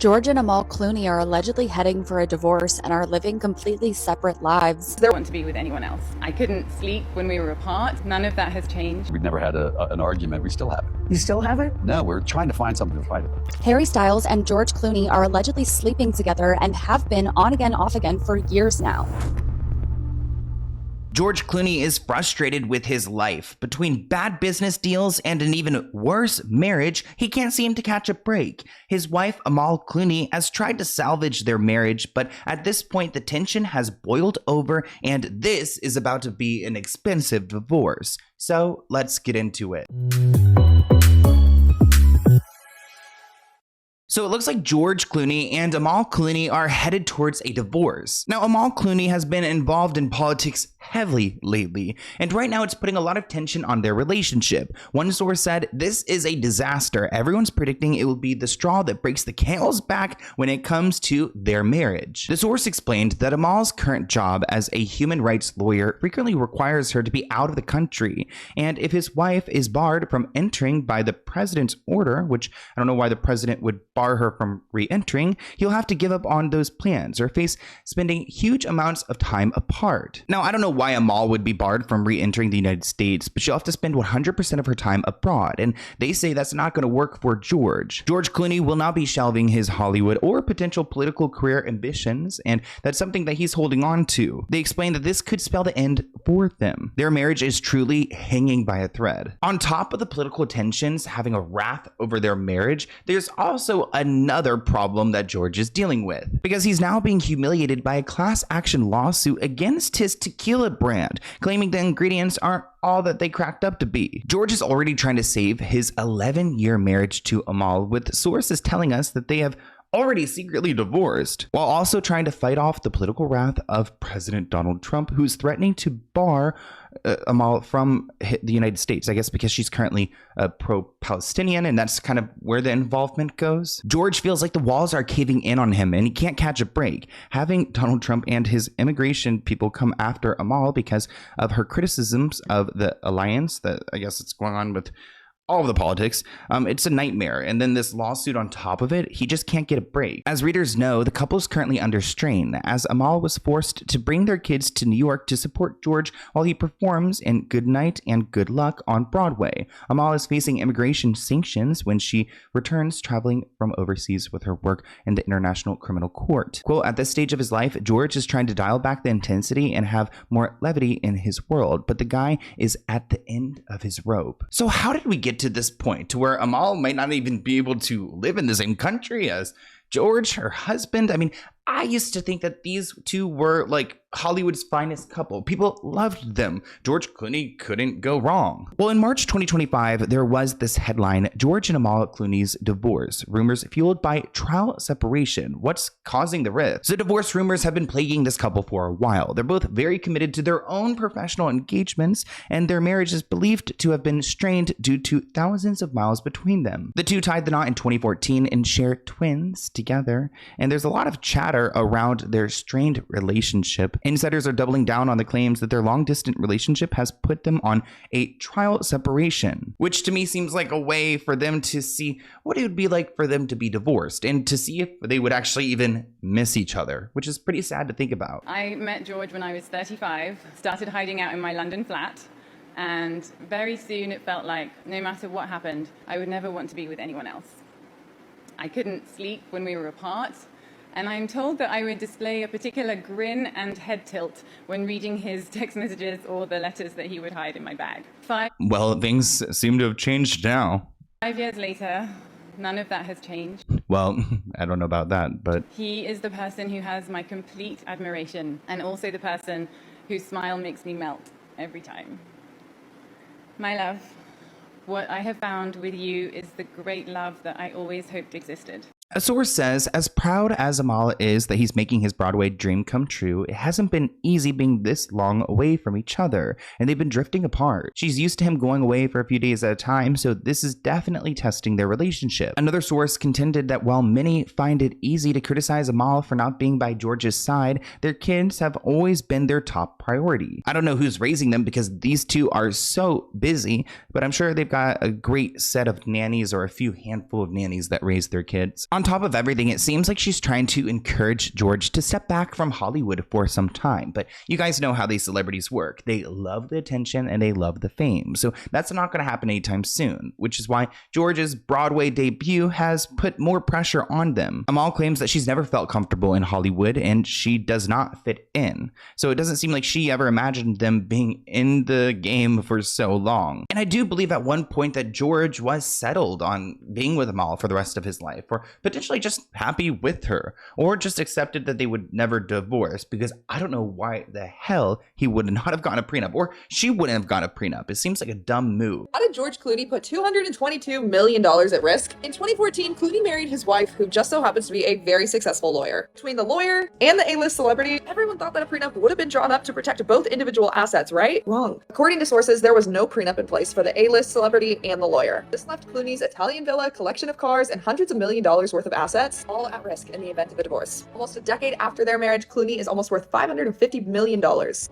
George and Amal Clooney are allegedly heading for a divorce and are living completely separate lives. I don't want to be with anyone else. I couldn't sleep when we were apart. None of that has changed. We've never had an argument. We still haven't. You still haven't? No, we're trying to find something to fight about. Harry Styles and George Clooney are allegedly sleeping together and have been on again, off again for years now. George Clooney is frustrated with his life. Between bad business deals and an even worse marriage, he can't seem to catch a break. His wife, Amal Clooney, has tried to salvage their marriage, but at this point, the tension has boiled over, and this is about to be an expensive divorce. So let's get into it. So it looks like George Clooney and Amal Clooney are headed towards a divorce. Now, Amal Clooney has been involved in politics heavily lately, and right now it's putting a lot of tension on their relationship. One source said, "This is a disaster. Everyone's predicting it will be the straw that breaks the camel's back when it comes to their marriage." The source explained that Amal's current job as a human rights lawyer frequently requires her to be out of the country, and if his wife is barred from entering by the president's order, which I don't know why the president would bar her from re-entering, he'll have to give up on those plans or face spending huge amounts of time apart. Now, I don't know why Amal would be barred from re-entering the United States, but she'll have to spend 100% of her time abroad, and they say that's not going to work for George. George Clooney will not be shelving his Hollywood or potential political career ambitions, and that's something that he's holding on to. They explain that this could spell the end for them. Their marriage is truly hanging by a thread. On top of the political tensions having a wrath over their marriage, there's also another problem that George is dealing with, because he's now being humiliated by a class action lawsuit against his tequila brand, claiming the ingredients aren't all that they cracked up to be. George is already trying to save his 11-year marriage to Amal, with sources telling us that they have already secretly divorced, while also trying to fight off the political wrath of President Donald Trump, who's threatening to bar Amal from the United States, I guess because she's currently pro-Palestinian, and that's kind of where the involvement goes. George feels like the walls are caving in on him and he can't catch a break. Having Donald Trump and his immigration people come after Amal because of her criticisms of the alliance that I guess it's going on with all of the politics, it's a nightmare. And then this lawsuit on top of it, he just can't get a break. As readers know, the couple is currently under strain, as Amal was forced to bring their kids to New York to support George while he performs in Good Night and Good Luck on Broadway. Amal is facing immigration sanctions when she returns traveling from overseas with her work in the International Criminal Court. Quote, "At this stage of his life, George is trying to dial back the intensity and have more levity in his world, but the guy is at the end of his rope." So how did we get to this point to where Amal might not even be able to live in the same country as George, her husband? I mean, I used to think that these two were like Hollywood's finest couple. People loved them. George Clooney couldn't go wrong. Well, in March 2025, there was this headline, "George and Amal Clooney's divorce. Rumors fueled by trial separation. What's causing the rift?" So divorce rumors have been plaguing this couple for a while. They're both very committed to their own professional engagements, and their marriage is believed to have been strained due to thousands of miles between them. The two tied the knot in 2014 and share twins together, and there's a lot of chatter around their strained relationship. Insiders are doubling down on the claims that their long-distance relationship has put them on a trial separation, which to me seems like a way for them to see what it would be like for them to be divorced and to see if they would actually even miss each other, which is pretty sad to think about. I met George when I was 35, started hiding out in my London flat, and very soon it felt like no matter what happened, I would never want to be with anyone else. I couldn't sleep when we were apart, and I'm told that I would display a particular grin and head tilt when reading his text messages or the letters that he would hide in my bag. Well, things seem to have changed now. 5 years later, none of that has changed. Well, I don't know about that, but he is the person who has my complete admiration, and also the person whose smile makes me melt every time. My love, what I have found with you is the great love that I always hoped existed. A source says, as proud as Amal is that he's making his Broadway dream come true, it hasn't been easy being this long away from each other, and they've been drifting apart. She's used to him going away for a few days at a time, so this is definitely testing their relationship. Another source contended that while many find it easy to criticize Amal for not being by George's side, their kids have always been their top priority. I don't know who's raising them because these two are so busy, but I'm sure they've got a great set of nannies or a few handful of nannies that raise their kids. On on top of everything, it seems like she's trying to encourage George to step back from Hollywood for some time. But you guys know how these celebrities work. They love the attention and they love the fame. So that's not going to happen anytime soon, which is why George's Broadway debut has put more pressure on them. Amal claims that she's never felt comfortable in Hollywood and she does not fit in. So it doesn't seem like she ever imagined them being in the game for so long. And I do believe at one point that George was settled on being with Amal for the rest of his life, or potentially just happy with her, or just accepted that they would never divorce, because I don't know why the hell he would not have gotten a prenup, or she wouldn't have gotten a prenup. It seems like a dumb move. How did George Clooney put $222 million at risk? In 2014, Clooney married his wife, who just so happens to be a very successful lawyer. Between the lawyer and the A-list celebrity, everyone thought that a prenup would have been drawn up to protect both individual assets, right? Wrong. According to sources, there was no prenup in place for the A-list celebrity and the lawyer. This left Clooney's Italian villa, collection of cars, and hundreds of million dollars worth of assets all at risk in the event of a divorce. Almost a decade after their marriage, Clooney is almost worth $550 million.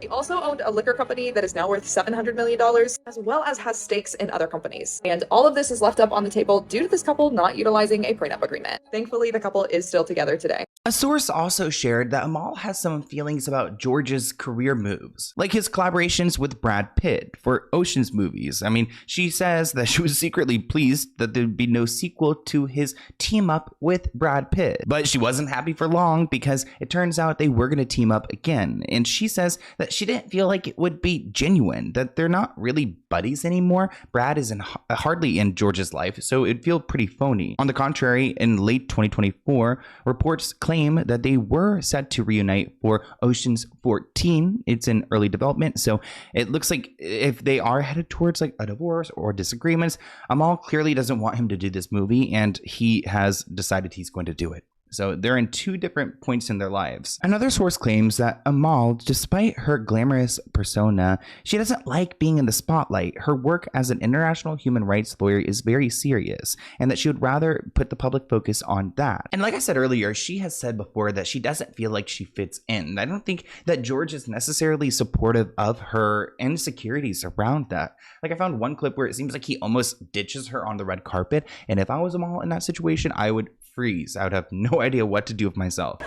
He also owned a liquor company that is now worth $700 million, as well as has stakes in other companies. And all of this is left up on the table due to this couple not utilizing a prenup agreement. Thankfully, the couple is still together today. A source also shared that Amal has some feelings about George's career moves, like his collaborations with Brad Pitt for Ocean's movies. I mean, she says that she was secretly pleased that there'd be no sequel to his team up with Brad Pitt, but she wasn't happy for long because it turns out they were going to team up again. And she says that she didn't feel like it would be genuine, that they're not really buddies anymore. Brad is hardly in George's life, so it'd feel pretty phony. On the contrary, in late 2024, reports claim that they were set to reunite for Ocean's 14. It's in early development, so it looks like if they are headed towards like a divorce or disagreements, Amal clearly doesn't want him to do this movie, and he has decided he's going to do it. So they're in two different points in their lives. Another source claims that Amal, despite her glamorous persona, she doesn't like being in the spotlight. Her work as an international human rights lawyer is very serious, and that she would rather put the public focus on that. And like I said earlier, she has said before that she doesn't feel like she fits in. I don't think that George is necessarily supportive of her insecurities around that. Like I found one clip where it seems like he almost ditches her on the red carpet, and if I was Amal in that situation, I would freeze. I would have no idea what to do with myself.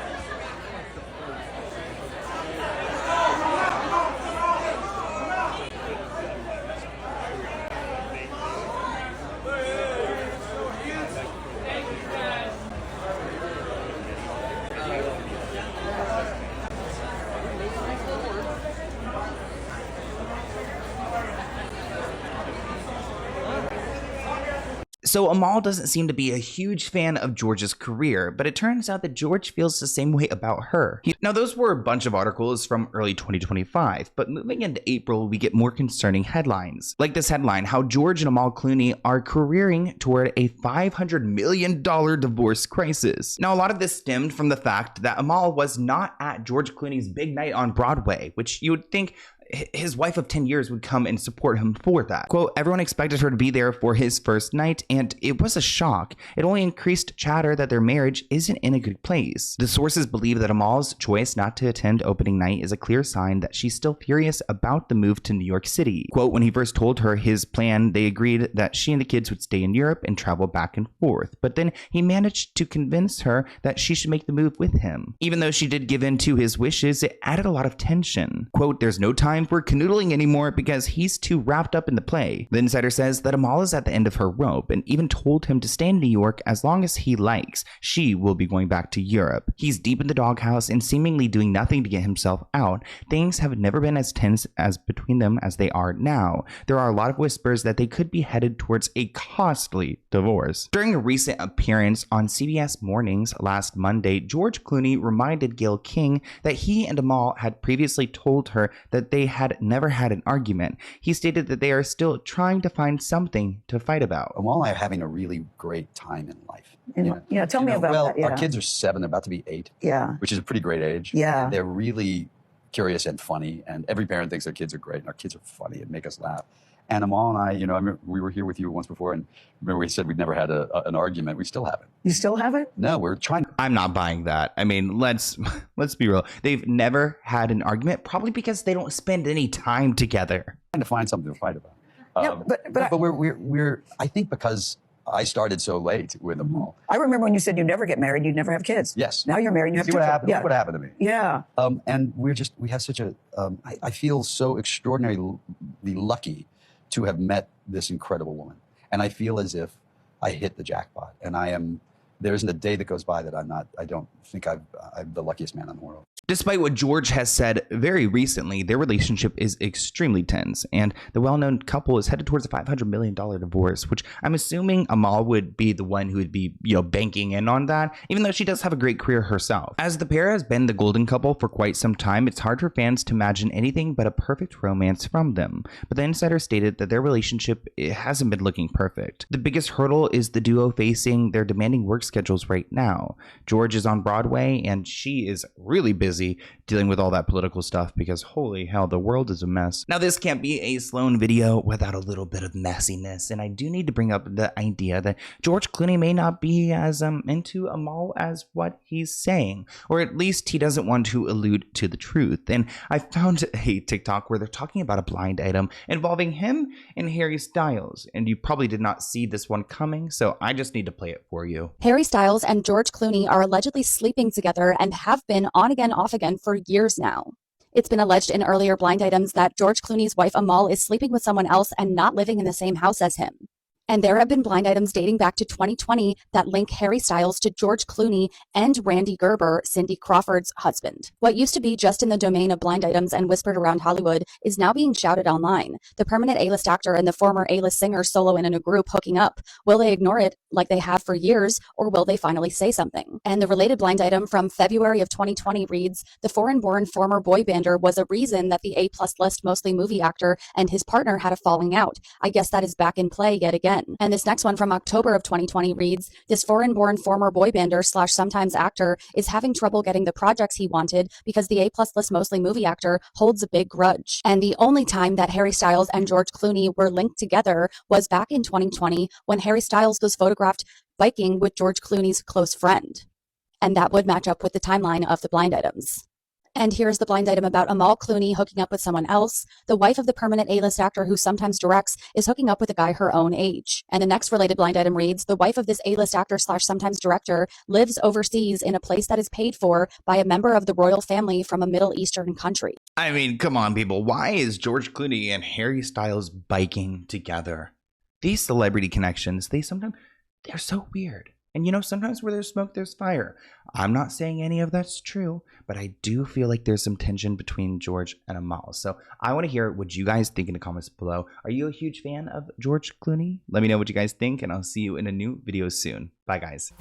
So Amal doesn't seem to be a huge fan of George's career, but it turns out that George feels the same way about her. Now, those were a bunch of articles from early 2025, but moving into April, we get more concerning headlines. Like this headline, how George and Amal Clooney are careering toward a $500 million divorce crisis. Now, a lot of this stemmed from the fact that Amal was not at George Clooney's big night on Broadway, which you would think his wife of 10 years would come and support him for that. Quote, everyone expected her to be there for his first night, and it was a shock. It only increased chatter that their marriage isn't in a good place. The sources believe that Amal's choice not to attend opening night is a clear sign that she's still furious about the move to New York City. Quote, when he first told her his plan, they agreed that she and the kids would stay in Europe and travel back and forth. But then he managed to convince her that she should make the move with him. Even though she did give in to his wishes, it added a lot of tension. Quote, there's no time for canoodling anymore because he's too wrapped up in the play. The insider says that Amal is at the end of her rope and even told him to stay in New York as long as he likes. She will be going back to Europe. He's deep in the doghouse and seemingly doing nothing to get himself out. Things have never been as tense as between them as they are now. There are a lot of whispers that they could be headed towards a costly divorce. During a recent appearance on CBS Mornings last Monday, George Clooney reminded Gayle King that he and Amal had previously told her that they had never had an argument. He stated that they are still trying to find something to fight about. Amal and I are having a really great time in life. Tell me about that. Yeah. Our kids are 7, they're about to be 8. Yeah. Which is a pretty great age. Yeah. They're really curious and funny, and every parent thinks their kids are great, and our kids are funny and make us laugh. And Amal and I, I remember we were here with you once before, and remember we said we'd never had an argument. We still haven't. You still haven't? No, we're trying. I'm not buying that. I mean, let's be real. They've never had an argument, probably because they don't spend any time together. Trying to find something to fight about. Yeah, but we're I think because I started so late with them all. I remember when you said you never get married, you'd never have kids. Yes. Now you're married and you have See two what kids. happened? Yeah. Look what happened to me. Yeah. And we have such a, I feel so extraordinarily lucky to have met this incredible woman. And I feel as if I hit the jackpot, and there isn't a day that goes by that I don't think I'm the luckiest man in the world. Despite what George has said very recently, their relationship is extremely tense, and the well-known couple is headed towards a $500 million divorce, which I'm assuming Amal would be the one who would be, banking in on that, even though she does have a great career herself. As the pair has been the golden couple for quite some time, it's hard for fans to imagine anything but a perfect romance from them. But the insider stated that their relationship hasn't been looking perfect. The biggest hurdle is the duo facing their demanding work schedules right now. George is on Broadway, and she is really busy dealing with all that political stuff because holy hell, the world is a mess. Now, this can't be a Sloan video without a little bit of messiness, and I do need to bring up the idea that George Clooney may not be as into Amal as what he's saying, or at least he doesn't want to allude to the truth. And I found a TikTok where they're talking about a blind item involving him and Harry Styles, and you probably did not see this one coming, so I just need to play it for you. Harry Styles and George Clooney are allegedly sleeping together and have been on again, off again for years now. It's been alleged in earlier blind items that George Clooney's wife Amal is sleeping with someone else and not living in the same house as him. And there have been blind items dating back to 2020 that link Harry Styles to George Clooney and Randy Gerber, Cindy Crawford's husband. What used to be just in the domain of blind items and whispered around Hollywood is now being shouted online. The permanent A-list actor and the former A-list singer solo in a group hooking up. Will they ignore it like they have for years, or will they finally say something? And the related blind item from February of 2020 reads, the foreign-born former boy bander was a reason that the A-plus list mostly movie actor and his partner had a falling out. I guess that is back in play yet again. And this next one from October of 2020 reads, this foreign-born former boy bander / sometimes actor is having trouble getting the projects he wanted because the A-plus list mostly movie actor holds a big grudge. And the only time that Harry Styles and George Clooney were linked together was back in 2020 when Harry Styles was photographed biking with George Clooney's close friend. And that would match up with the timeline of the blind items. And here's the blind item about Amal Clooney hooking up with someone else. The wife of the permanent A-list actor who sometimes directs is hooking up with a guy her own age. And the next related blind item reads, the wife of this A-list actor / sometimes director lives overseas in a place that is paid for by a member of the royal family from a Middle Eastern country. I mean, come on, people. Why is George Clooney and Harry Styles biking together? These celebrity connections, they're so weird. And sometimes where there's smoke, there's fire. I'm not saying any of that's true, but I do feel like there's some tension between George and Amal. So I want to hear what you guys think in the comments below. Are you a huge fan of George Clooney? Let me know what you guys think, and I'll see you in a new video soon. Bye, guys.